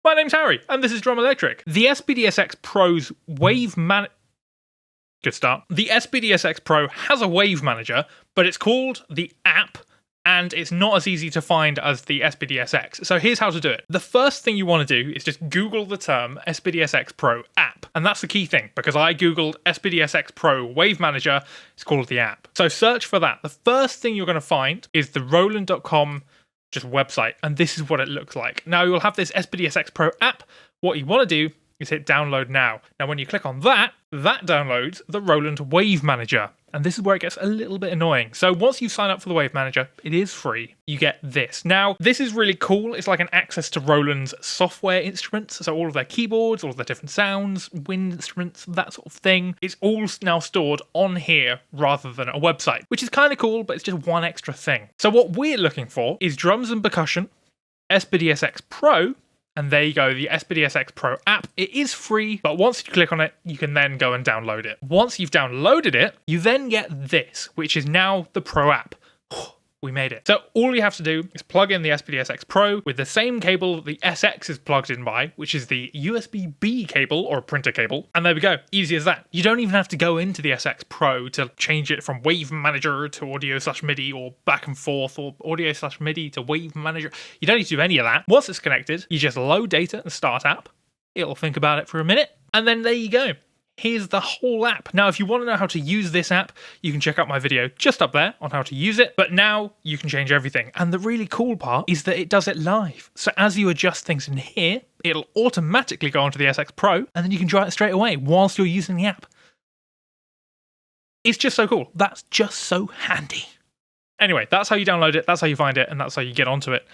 My name's Harry, and this is Drum Electric. The SPDSX Pro's Wave Manager... Good start. The SPDSX Pro has a Wave Manager, but it's called the app, and it's not as easy to find as the SPDSX. So here's how to do it. The first thing you want to do is just Google the term SPDSX Pro app. And that's the key thing, because I Googled SPDSX Pro Wave Manager, it's called the app. So search for that. The first thing you're going to find is the Roland.com just website, and this is what it looks like. Now you'll have this SPDSX Pro app. What you want to do is hit download now. Now when you click on that, that downloads the Roland Wave Manager. And this is where it gets a little bit annoying. So once you sign up for the Wave Manager, it is free. You get this. Now, this is really cool. It's like an access to Roland's software instruments. So all of their keyboards, all of their different sounds, wind instruments, that sort of thing. It's all now stored on here rather than a website, which is kind of cool, but it's just one extra thing. So what we're looking for is drums and percussion, SPDSX Pro, and there you go, the SPDSX Pro app. It is free, but once you click on it, you can then go and download it. Once you've downloaded it, you then get this, which is now the Pro app. We made it. So all you have to do is plug in the SPDSX Pro with the same cable the SX is plugged in by, which is the USB-B cable or printer cable. And there we go. Easy as that. You don't even have to go into the SX Pro to change it from Wave Manager to audio/MIDI or back and forth or audio/MIDI to Wave Manager. You don't need to do any of that. Once it's connected, you just load data and start app. It'll think about it for a minute. And then there you go. Here's the whole app. Now, if you want to know how to use this app, you can check out my video just up there on how to use it. But now you can change everything. And the really cool part is that it does it live. So as you adjust things in here, it'll automatically go onto the SX Pro, and then you can try it straight away whilst you're using the app. It's just so cool. That's just so handy. Anyway, that's how you download it, that's how you find it, and that's how you get onto it.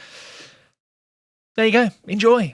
There you go. Enjoy.